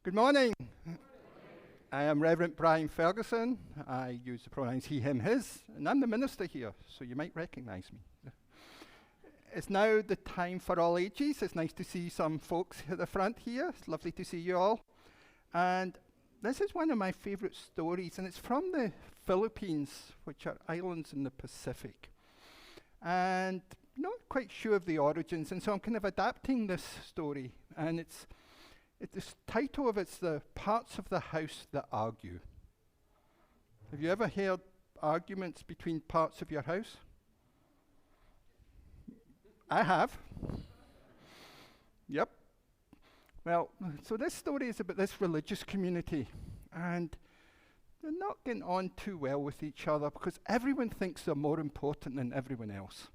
Good morning. I am Reverend Brian Ferguson. I use the pronouns he, him, his, and I'm the minister here, so you might recognize me. It's now the time for all ages. It's nice to see some folks at the front here. It's lovely to see you all. And this is one of my favorite stories, and it's from the Philippines, which are islands in the Pacific. And not quite sure of the origins, and so I'm kind of adapting this story, and the title of it's The Parts of the House That Argue. Have you ever heard arguments between parts of your house? I have. Yep. Well, so this story is about this religious community, and they're not getting on too well with each other because everyone thinks they're more important than everyone else.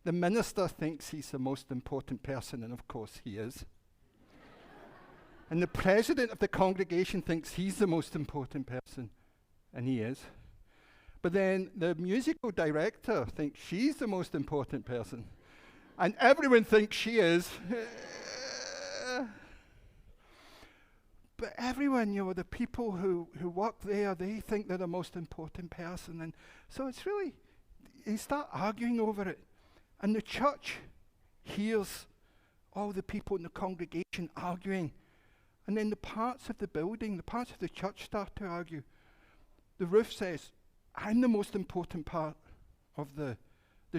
The minister thinks he's the most important person, and of course he is. And the president of the congregation thinks he's the most important person, and he is. But then the musical director thinks she's the most important person, and everyone thinks she is. But everyone, the people who work there, they think they're the most important person. And so it's really, they start arguing over it. And the church hears all the people in the congregation arguing. And then the parts of the building, the parts of the church start to argue. The roof says, I'm the most important part of the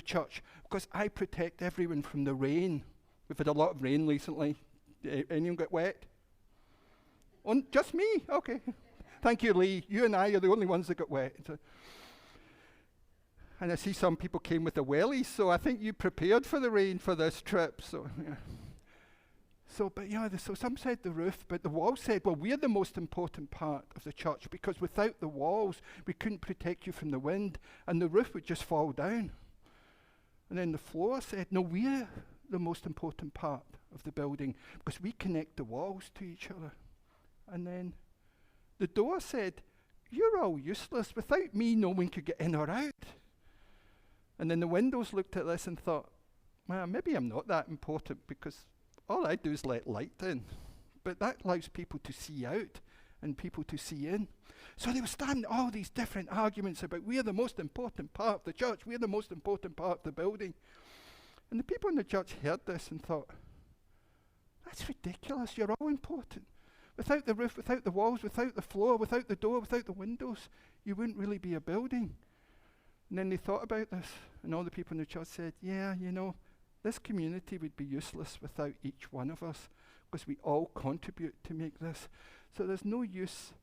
church because I protect everyone from the rain. We've had a lot of rain recently. Anyone get wet? Just me? Okay. Thank you, Lee. You and I are the only ones that got wet. And I see some people came with the wellies, so I think you prepared for the rain for this trip. So, yeah. So some said the roof, but the walls said, well, we're the most important part of the church because without the walls, we couldn't protect you from the wind, and the roof would just fall down. And then the floor said, no, we're the most important part of the building because we connect the walls to each other. And then the door said, you're all useless. Without me, no one could get in or out. And then the windows looked at this and thought, well, maybe I'm not that important because all I do is let light in. But that allows people to see out and people to see in. So they were starting all these different arguments about we're the most important part of the church, we're the most important part of the building. And the people in the church heard this and thought, that's ridiculous, you're all important. Without the roof, without the walls, without the floor, without the door, without the windows, you wouldn't really be a building. And then they thought about this, and all the people in the church said, yeah, this community would be useless without each one of us because we all contribute to make this. So there's no use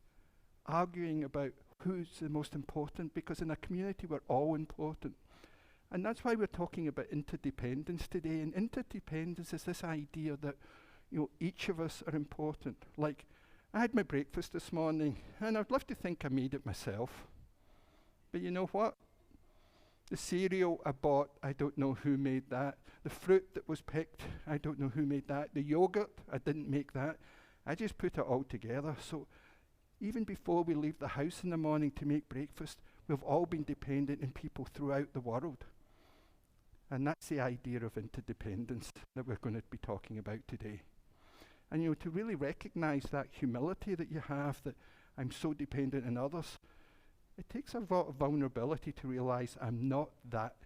arguing about who's the most important because in a community we're all important. And that's why we're talking about interdependence today. And interdependence is this idea that each of us are important. Like, I had my breakfast this morning, and I'd love to think I made it myself. But you know what? The cereal I bought, I don't know who made that. The fruit that was picked, I don't know who made that. The yogurt, I didn't make that. I just put it all together. So even before we leave the house in the morning to make breakfast, we've all been dependent on people throughout the world. And that's the idea of interdependence that we're going to be talking about today. And to really recognize that humility that you have, that I'm so dependent on others, it takes a lot of vulnerability to realize I'm not that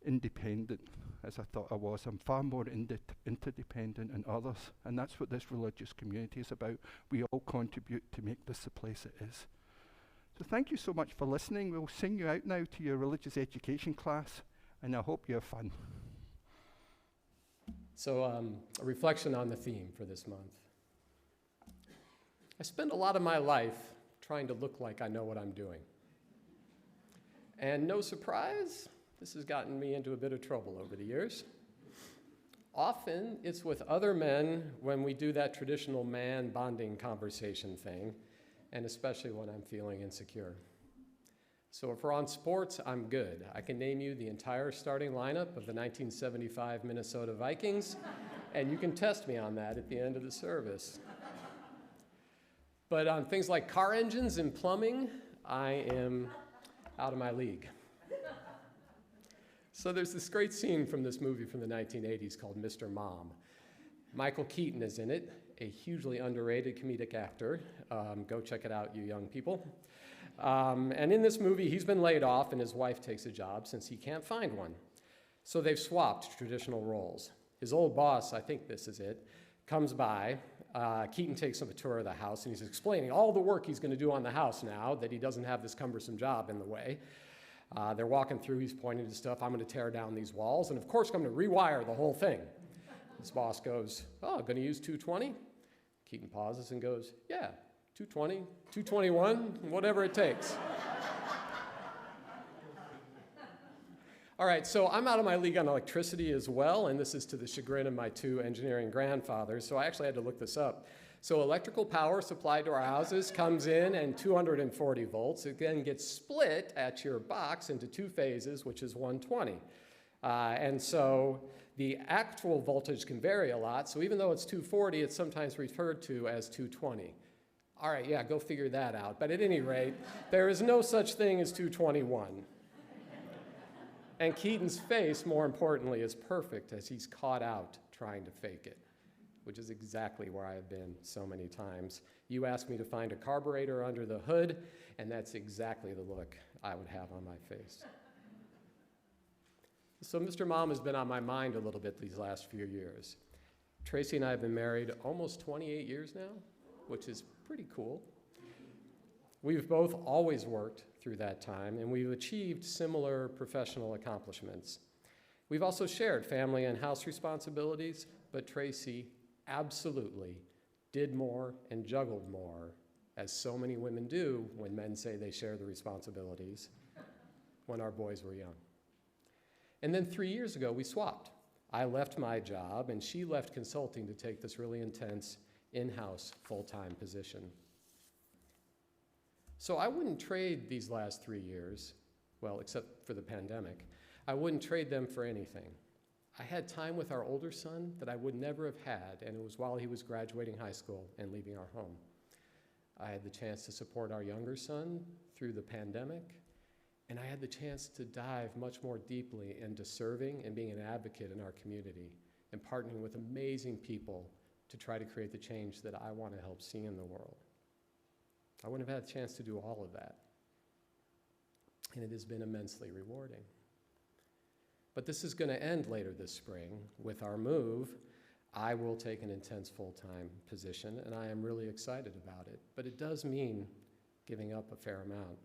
independent as I thought I was. I'm far more interdependent on others. And that's what this religious community is about. We all contribute to make this the place it is. So thank you so much for listening. We'll sing you out now to your religious education class, and I hope you have fun. So a reflection on the theme for this month. I spend a lot of my life trying to look like I know what I'm doing. And no surprise, this has gotten me into a bit of trouble over the years. Often it's with other men when we do that traditional man bonding conversation thing, and especially when I'm feeling insecure. So if we're on sports, I'm good. I can name you the entire starting lineup of the 1975 Minnesota Vikings, and you can test me on that at the end of the service. But on things like car engines and plumbing, I am out of my league. So there's this great scene from this movie from the 1980s called Mr. Mom. Michael Keaton is in it, a hugely underrated comedic actor. Go check it out, you young people. And in this movie, he's been laid off and his wife takes a job since he can't find one. So they've swapped traditional roles. His old boss, I think this is it, comes by. Keaton takes him a tour of the house and he's explaining all the work he's going to do on the house now that he doesn't have this cumbersome job in the way. They're walking through, he's pointing to stuff. I'm going to tear down these walls and of course I'm going to rewire the whole thing. His boss goes, oh, going to use 220? Keaton pauses and goes, yeah, 220, 221, whatever it takes. All right, so I'm out of my league on electricity as well, and this is to the chagrin of my two engineering grandfathers, so I actually had to look this up. So electrical power supplied to our houses comes in at 240 volts. It then gets split at your box into two phases, which is 120. And so the actual voltage can vary a lot, so even though it's 240, it's sometimes referred to as 220. All right, yeah, go figure that out. But at any rate, there is no such thing as 221. And Keaton's face, more importantly, is perfect as he's caught out trying to fake it, which is exactly where I have been so many times. You asked me to find a carburetor under the hood, and that's exactly the look I would have on my face. So Mr. Mom has been on my mind a little bit these last few years. Tracy and I have been married almost 28 years now, which is pretty cool. We've both always worked through that time, and we've achieved similar professional accomplishments. We've also shared family and house responsibilities, but Tracy absolutely did more and juggled more, as so many women do when men say they share the responsibilities, when our boys were young. And then 3 years ago, we swapped. I left my job, and she left consulting to take this really intense in-house full-time position. So I wouldn't trade these last 3 years, well, except for the pandemic. I wouldn't trade them for anything. I had time with our older son that I would never have had, and it was while he was graduating high school and leaving our home. I had the chance to support our younger son through the pandemic, and I had the chance to dive much more deeply into serving and being an advocate in our community and partnering with amazing people to try to create the change that I want to help see in the world. I wouldn't have had a chance to do all of that. And it has been immensely rewarding. But this is going to end later this spring. With our move, I will take an intense full-time position, and I am really excited about it. But it does mean giving up a fair amount.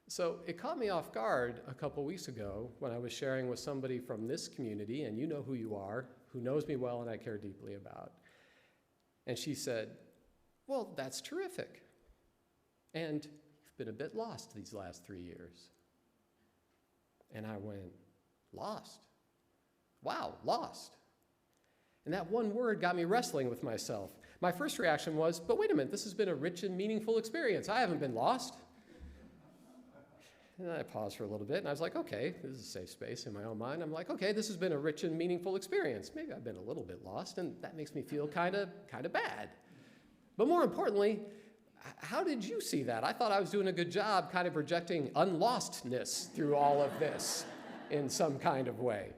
So it caught me off guard a couple weeks ago when I was sharing with somebody from this community, and you know who you are, who knows me well and I care deeply about. And she said, well, that's terrific. And you've been a bit lost these last 3 years. And I went, lost? Wow, lost. And that one word got me wrestling with myself. My first reaction was, but wait a minute, this has been a rich and meaningful experience. I haven't been lost. And I paused for a little bit, and I was like, okay, this is a safe space in my own mind. I'm like, okay, this has been a rich and meaningful experience. Maybe I've been a little bit lost, and that makes me feel kind of bad. But more importantly, how did you see that? I thought I was doing a good job kind of projecting unlostness through all of this in some kind of way.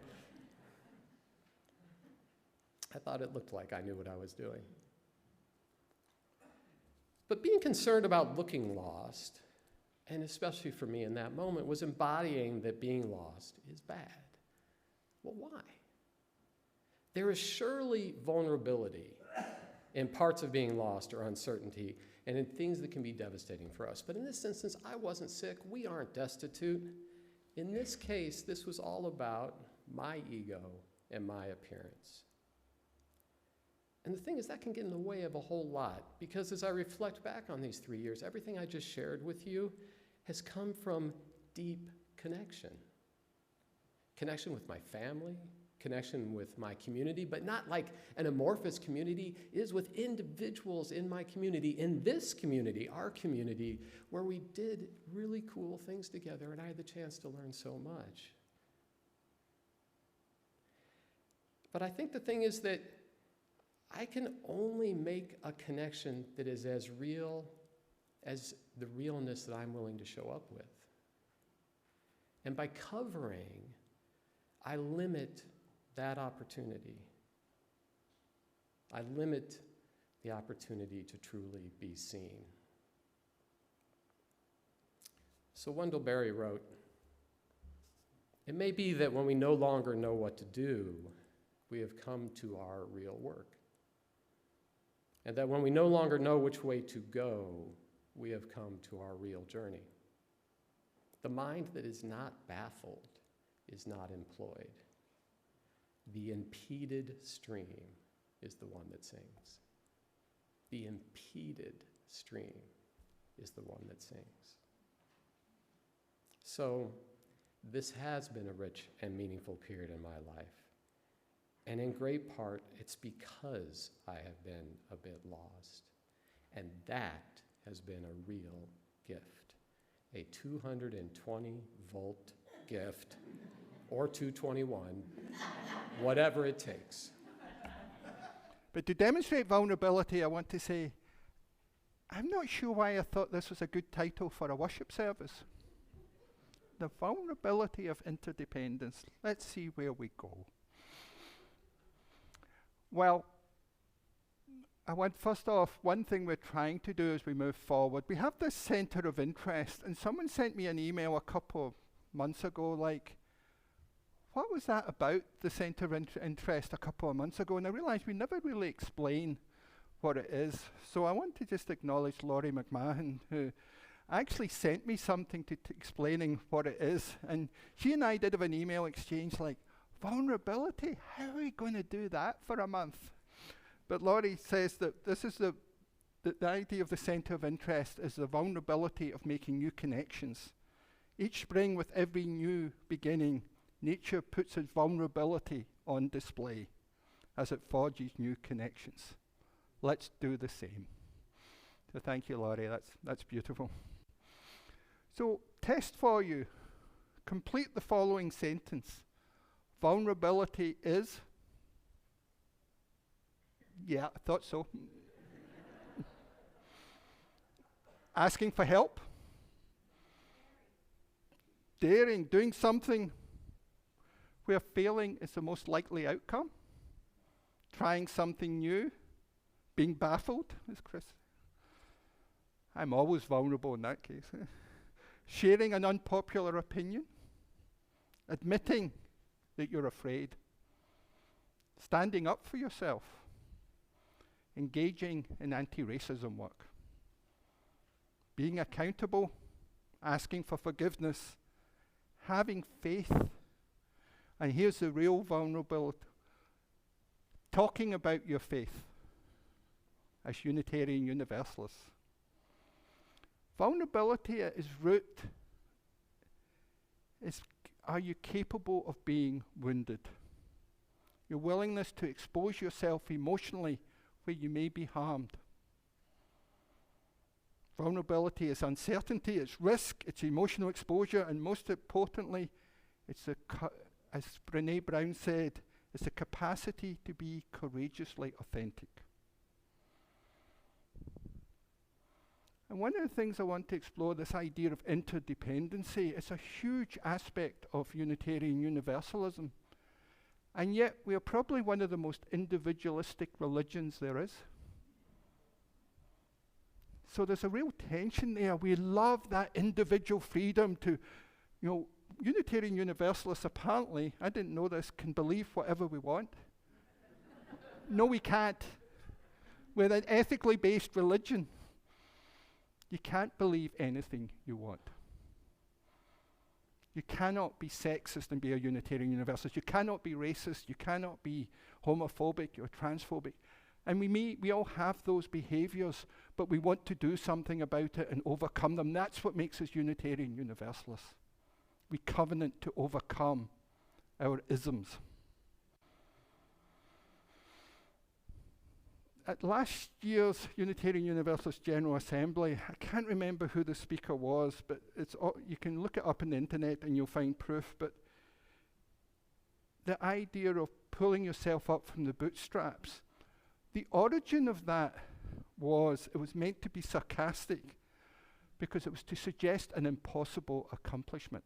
I thought it looked like I knew what I was doing. But being concerned about looking lost, and especially for me in that moment, was embodying that being lost is bad. Well, why? There is surely vulnerability in parts of being lost or uncertainty, and in things that can be devastating for us. But in this instance, I wasn't sick. We aren't destitute. In this case, this was all about my ego and my appearance. And the thing is, that can get in the way of a whole lot, because as I reflect back on these 3 years, everything I just shared with you has come from deep connection. Connection with my family, connection with my community, but not like an amorphous community. It is with individuals in my community, in this community, our community, where we did really cool things together, and I had the chance to learn so much. But I think the thing is that I can only make a connection that is as real as the realness that I'm willing to show up with. And by covering, I limit that opportunity. I limit the opportunity to truly be seen. So Wendell Berry wrote, "It may be that when we no longer know what to do, we have come to our real work. And that when we no longer know which way to go, we have come to our real journey. The mind that is not baffled is not employed. The impeded stream is the one that sings. The impeded stream is the one that sings." So, this has been a rich and meaningful period in my life. And in great part, it's because I have been a bit lost. And that has been a real gift. A 220-volt gift, or 221, whatever it takes. But to demonstrate vulnerability, I want to say, I'm not sure why I thought this was a good title for a worship service. The vulnerability of interdependence. Let's see where we go. Well, first off, one thing we're trying to do as we move forward, we have this center of interest, and someone sent me an email a couple of months ago, like, what was that about, the center of interest, a couple of months ago? And I realized we never really explain what it is. So I want to just acknowledge Laurie McMahon, who actually sent me something explaining what it is. And she and I did have an email exchange like, vulnerability? How are we going to do that for a month? But Laurie says that this is the idea of the center of interest is the vulnerability of making new connections. Each spring with every new beginning, nature puts its vulnerability on display as it forges new connections. Let's do the same. So thank you, Laurie. That's beautiful. So, test for you. Complete the following sentence. Vulnerability is... Yeah, I thought so. Asking for help. Daring, doing something where failing is the most likely outcome. Trying something new. Being baffled, as Chris. I'm always vulnerable in that case. Sharing an unpopular opinion. Admitting that you're afraid. Standing up for yourself. Engaging in anti-racism work. Being accountable. Asking for forgiveness. Having faith. And here's the real vulnerability. Talking about your faith as Unitarian Universalists. Vulnerability at its root is, are you capable of being wounded? Your willingness to expose yourself emotionally where you may be harmed. Vulnerability is uncertainty, it's risk, it's emotional exposure, and most importantly, it's as Brené Brown said, it's the capacity to be courageously authentic. And one of the things I want to explore, this idea of interdependency, is a huge aspect of Unitarian Universalism. And yet, we are probably one of the most individualistic religions there is. So there's a real tension there. We love that individual freedom to, Unitarian Universalists apparently, I didn't know this, can believe whatever we want. No, we can't. We're an ethically based religion. You can't believe anything you want. You cannot be sexist and be a Unitarian Universalist. You cannot be racist. You cannot be homophobic or transphobic. And we all have those behaviors, but we want to do something about it and overcome them. That's what makes us Unitarian Universalists. We covenant to overcome our isms. At last year's Unitarian Universalist General Assembly, I can't remember who the speaker was, but you can look it up on the internet and you'll find proof, but the idea of pulling yourself up from the bootstraps, the origin of that was, it was meant to be sarcastic because it was to suggest an impossible accomplishment.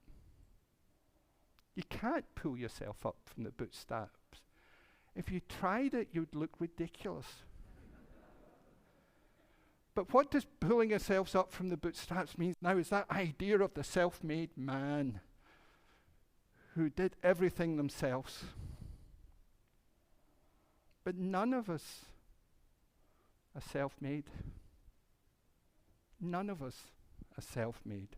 You can't pull yourself up from the bootstraps. If you tried it, you'd look ridiculous. But what does pulling ourselves up from the bootstraps mean now is that idea of the self-made man who did everything themselves. But none of us are self-made. None of us are self-made.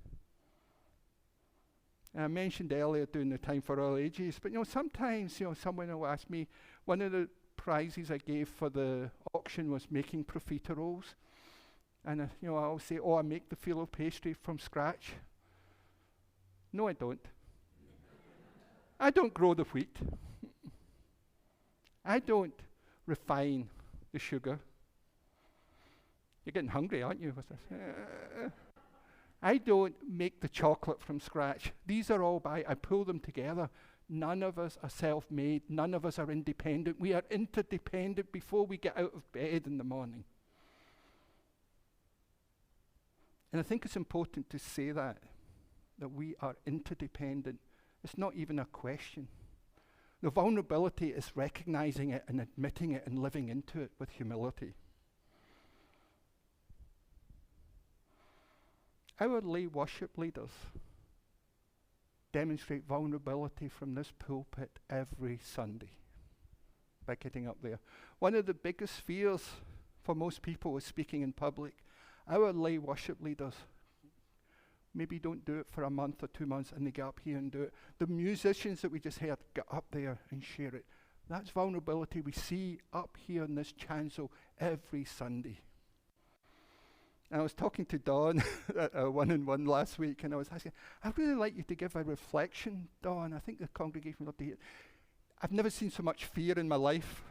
And I mentioned earlier doing the Time for All Ages, but sometimes someone will ask me, one of the prizes I gave for the auction was making profiteroles. And I'll say, I make the phyllo pastry from scratch. No, I don't. I don't grow the wheat. I don't refine the sugar. You're getting hungry, aren't you? I don't make the chocolate from scratch. These are all I pull them together. None of us are self-made. None of us are independent. We are interdependent before we get out of bed in the morning. And I think it's important to say that we are interdependent. It's not even a question. The vulnerability is recognizing it and admitting it and living into it with humility. Our lay worship leaders demonstrate vulnerability from this pulpit every Sunday by getting up there. One of the biggest fears for most people is speaking in public. Our lay worship leaders maybe don't do it for a month or 2 months and they get up here and do it. The musicians that we just heard get up there and share it. That's vulnerability we see up here in this chancel every Sunday. And I was talking to Dawn at a one-on-one last week, and I was asking, I'd really like you to give a reflection, Dawn. I think the congregation will do it. I've never seen so much fear in my life.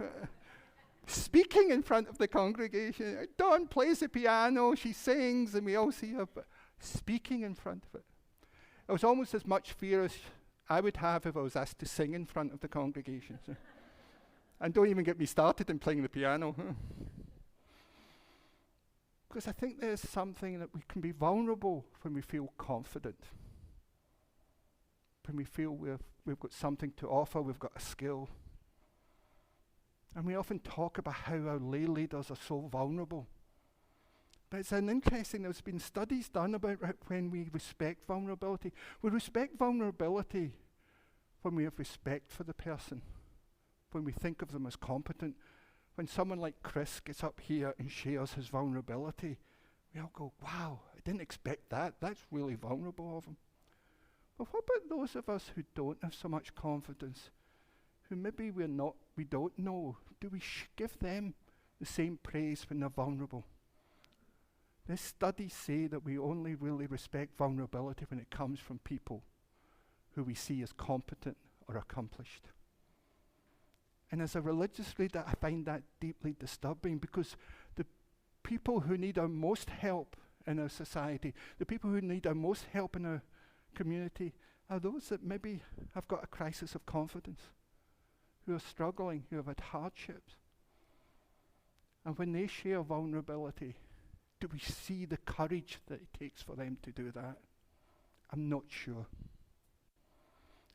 Speaking in front of the congregation. Dawn plays the piano, she sings, and we all see her, but speaking in front of it. It was almost as much fear as I would have if I was asked to sing in front of the congregation. So. And don't even get me started in playing the piano. Because I think there's something that we can be vulnerable when we feel confident. When we feel we've got something to offer, we've got a skill. And we often talk about how our lay leaders are so vulnerable. But it's an interesting, there's been studies done about when we respect vulnerability. We respect vulnerability when we have respect for the person, when we think of them as competent. When someone like Chris gets up here and shares his vulnerability, we all go, wow, I didn't expect that. That's really vulnerable of him. But what about those of us who don't have so much confidence, who maybe we don't know? Do we give them the same praise when they're vulnerable? These studies say that we only really respect vulnerability when it comes from people who we see as competent or accomplished. And as a religious leader, I find that deeply disturbing, because the people who need our most help in our society, the people who need our most help in our community, are those that maybe have got a crisis of confidence, who are struggling, who have had hardships. And when they share vulnerability, do we see the courage that it takes for them to do that? I'm not sure.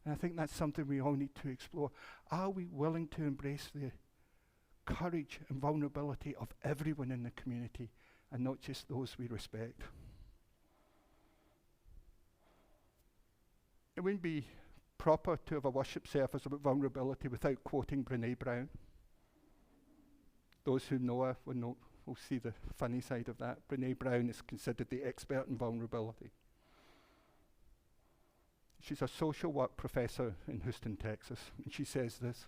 And I think that's something we all need to explore. Are we willing to embrace the courage and vulnerability of everyone in the community and not just those we respect? It wouldn't be proper to have a worship service about vulnerability without quoting Brené Brown. Those who know her will see the funny side of that. Brené Brown is considered the expert in vulnerability. She's a social work professor in Houston, Texas, and she says this: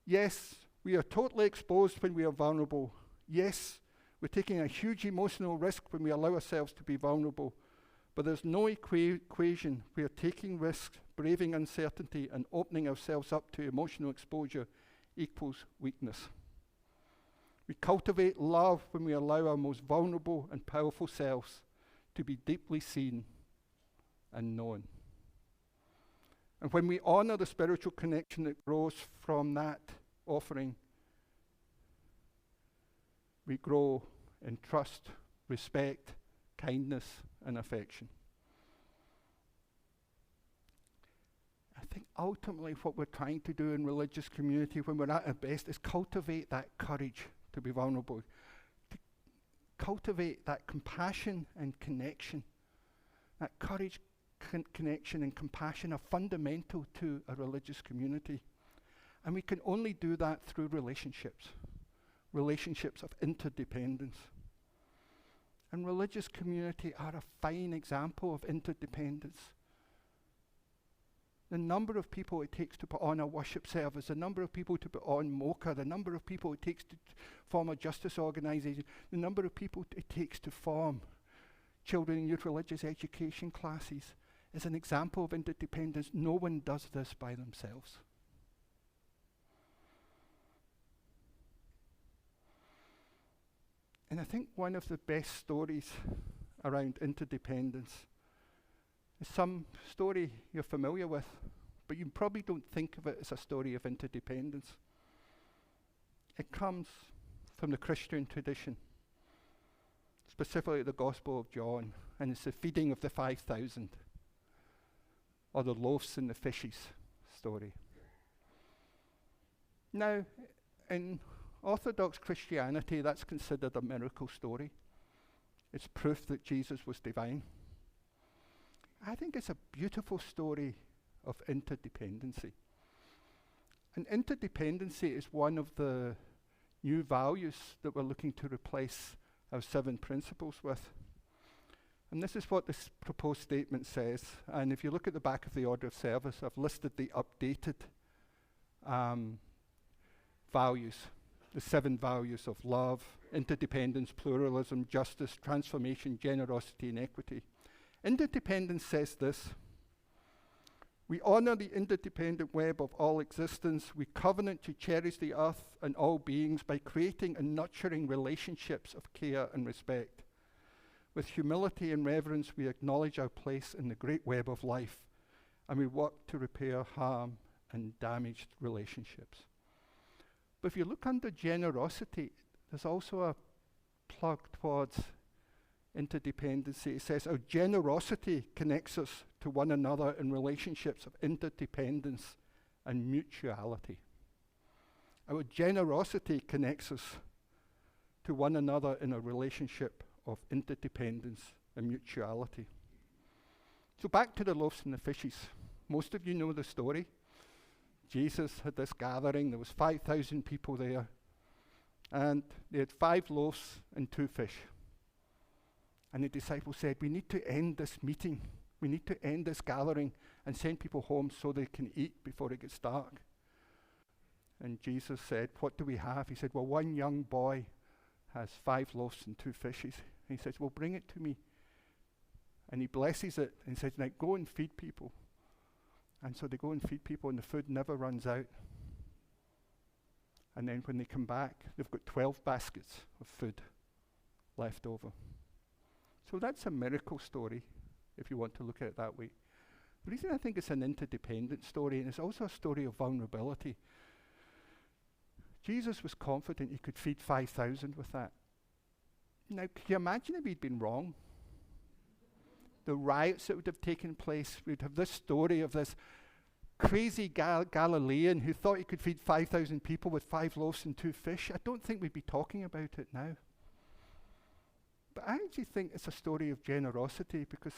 yes, we are totally exposed when we are vulnerable. Yes, we're taking a huge emotional risk when we allow ourselves to be vulnerable, but there's no equation where taking risks, braving uncertainty, and opening ourselves up to emotional exposure equals weakness. We cultivate love when we allow our most vulnerable and powerful selves to be deeply seen and known. And when we honor the spiritual connection that grows from that offering, we grow in trust, respect, kindness, and affection. I think ultimately what we're trying to do in religious community when we're at our best is cultivate that courage to be vulnerable, to cultivate that compassion and connection. That courage, connection and compassion are fundamental to a religious community. And we can only do that through relationships of interdependence. And religious community are a fine example of interdependence. The number of people it takes to put on a worship service, the number of people to put on MOCA, the number of people it takes to form a justice organisation, the number of people it takes to form children and youth religious education classes is an example of interdependence. No one does this by themselves. And I think one of the best stories around interdependence is some story you're familiar with, but you probably don't think of it as a story of interdependence. It comes from the Christian tradition, specifically the Gospel of John, and it's the feeding of the 5,000, or the loaves and the fishes story. Now, in Orthodox Christianity, that's considered a miracle story. It's proof that Jesus was divine. I think it's a beautiful story of interdependency. And interdependency is one of the new values that we're looking to replace our 7 principles with. And this is what this proposed statement says. And if you look at the back of the order of service, I've listed the updated values. The 7 values of love, interdependence, pluralism, justice, transformation, generosity, and equity. Interdependence says this: we honor the interdependent web of all existence. We covenant to cherish the earth and all beings by creating and nurturing relationships of care and respect. With humility and reverence, we acknowledge our place in the great web of life, and we work to repair harm and damaged relationships. But if you look under generosity, there's also a plug towards interdependency. It says our generosity connects us to one another in relationships of interdependence and mutuality. Our generosity connects us to one another in a relationship of interdependence and mutuality. So back to the loaves and the fishes. Most of you know the story. Jesus had this gathering. There was 5,000 people there. And they had 5 loaves and 2 fish. And the disciples said, we need to end this meeting. We need to end this gathering and send people home so they can eat before it gets dark. And Jesus said, what do we have? He said, well, one young boy has 5 loaves and 2 fishes. And he says, well, bring it to me. And he blesses it and says, now go and feed people. And so they go and feed people, and the food never runs out. And then when they come back, they've got 12 baskets of food left over. So that's a miracle story, if you want to look at it that way. The reason I think it's an interdependent story, and it's also a story of vulnerability. Jesus was confident he could feed 5,000 with that. Now, can you imagine if he'd been wrong? The riots that would have taken place. We'd have this story of this crazy Galilean who thought he could feed 5,000 people with 5 loaves and 2 fish. I don't think we'd be talking about it now. But I actually think it's a story of generosity, because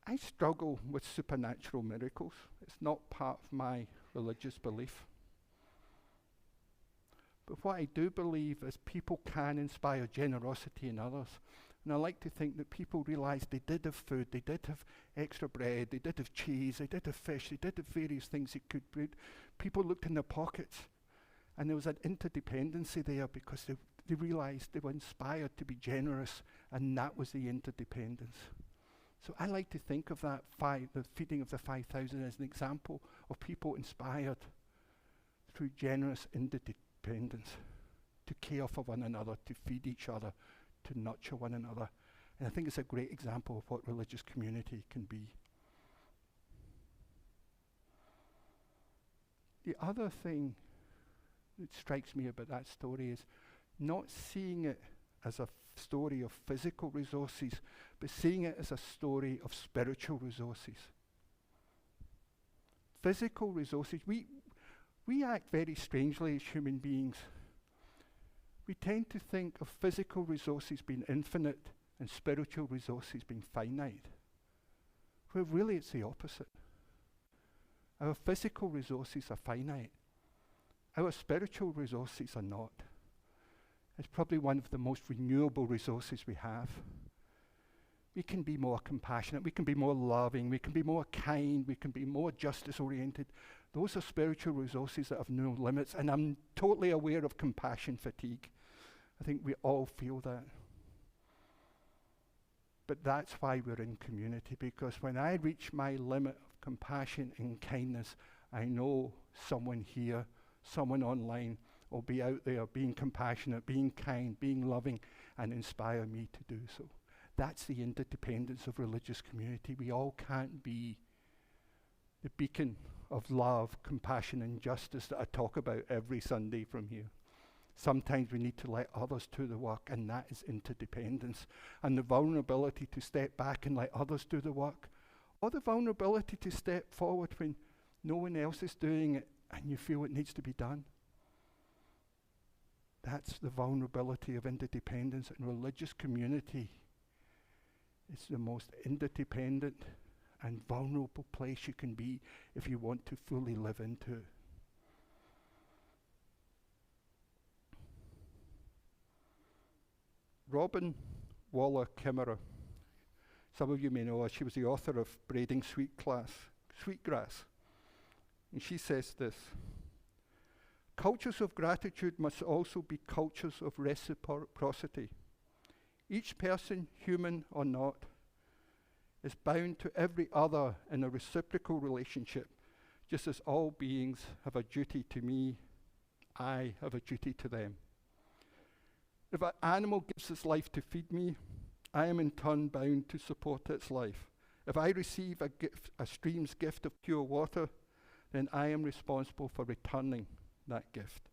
I struggle with supernatural miracles. It's not part of my religious belief. But what I do believe is people can inspire generosity in others. And I like to think that people realized they did have food, they did have extra bread, they did have cheese, they did have fish, they did have various things they could breed. People looked in their pockets, and there was an interdependency there because they realized they were inspired to be generous, and that was the interdependence. So I like to think of that the feeding of the 5,000 as an example of people inspired through generous interdependence to care for one another, to feed each other, to nurture one another. And I think it's a great example of what religious community can be. The other thing that strikes me about that story is not seeing it as a story of physical resources, but seeing it as a story of spiritual resources. physical resources, we act very strangely as human beings. We tend to think of physical resources being infinite and spiritual resources being finite. Where really it's the opposite. Our physical resources are finite. Our spiritual resources are not. It's probably one of the most renewable resources we have. We can be more compassionate, we can be more loving, we can be more kind, we can be more justice-oriented. Those are spiritual resources that have no limits, and I'm totally aware of compassion fatigue. I think we all feel that. But that's why we're in community, because when I reach my limit of compassion and kindness, I know someone here, someone online will be out there being compassionate, being kind, being loving, and inspire me to do so. That's the interdependence of religious community. We all can't be the beacon of love, compassion, and justice that I talk about every Sunday from here. Sometimes we need to let others do the work, and that is interdependence. And the vulnerability to step back and let others do the work, or the vulnerability to step forward when no one else is doing it and you feel it needs to be done. That's the vulnerability of interdependence, and religious community is the most interdependent and vulnerable place you can be if you want to fully live into it. Robin Waller Kimmerer, some of you may know her, she was the author of Braiding Sweetgrass. And she says this: cultures of gratitude must also be cultures of reciprocity. Each person, human or not, is bound to every other in a reciprocal relationship, just as all beings have a duty to me, I have a duty to them. If an animal gives its life to feed me, I am in turn bound to support its life. If I receive a stream's gift of pure water, then I am responsible for returning that gift.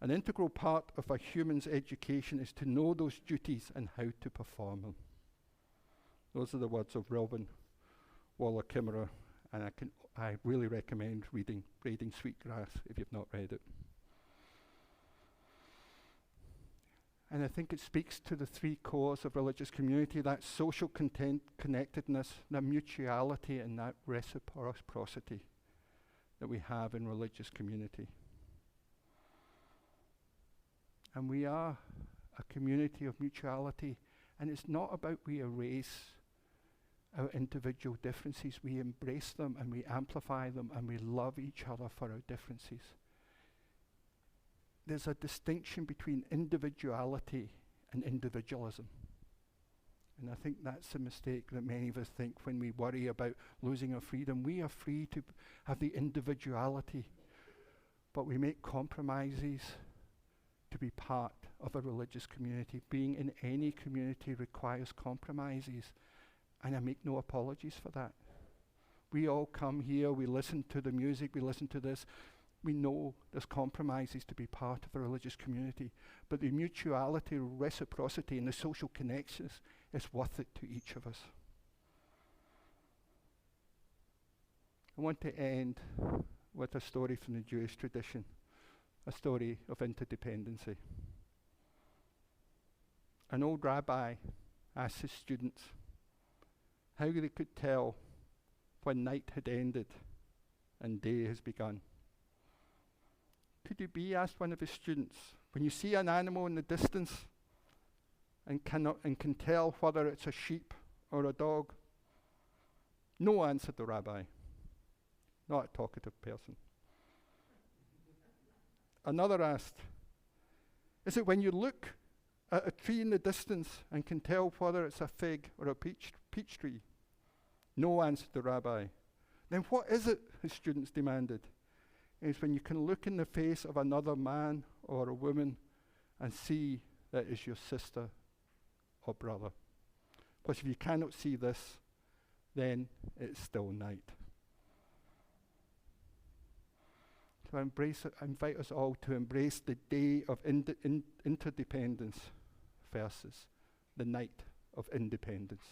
An integral part of a human's education is to know those duties and how to perform them. Those are the words of Robin Waller Kimmerer, and I really recommend reading Braiding Sweetgrass if you've not read it. And I think it speaks to the three cores of religious community: that social connectedness, that mutuality, and that reciprocity that we have in religious community. And we are a community of mutuality, and it's not about we erase our individual differences. We embrace them and we amplify them and we love each other for our differences. There's a distinction between individuality and individualism. And I think that's a mistake that many of us think when we worry about losing our freedom. We are free to have the individuality, but we make compromises to be part of a religious community. Being in any community requires compromises, and I make no apologies for that. We all come here, we listen to the music, we listen to this. We know there's compromises to be part of a religious community, but the mutuality, reciprocity, and the social connections is worth it to each of us. I want to end with a story from the Jewish tradition, a story of interdependency. An old rabbi asked his students how they could tell when night had ended and day has begun. Could you be, asked one of his students, when you see an animal in the distance and can tell whether it's a sheep or a dog? No, answered the rabbi. Not a talkative person. Another asked, is it when you look at a tree in the distance and can tell whether it's a fig or a peach tree? No, answered the rabbi. Then what is it, his students demanded? It's when you can look in the face of another man or a woman and see that is your sister or brother. Because if you cannot see this, then it's still night. So I invite us all to embrace the day of interdependence versus the night of independence.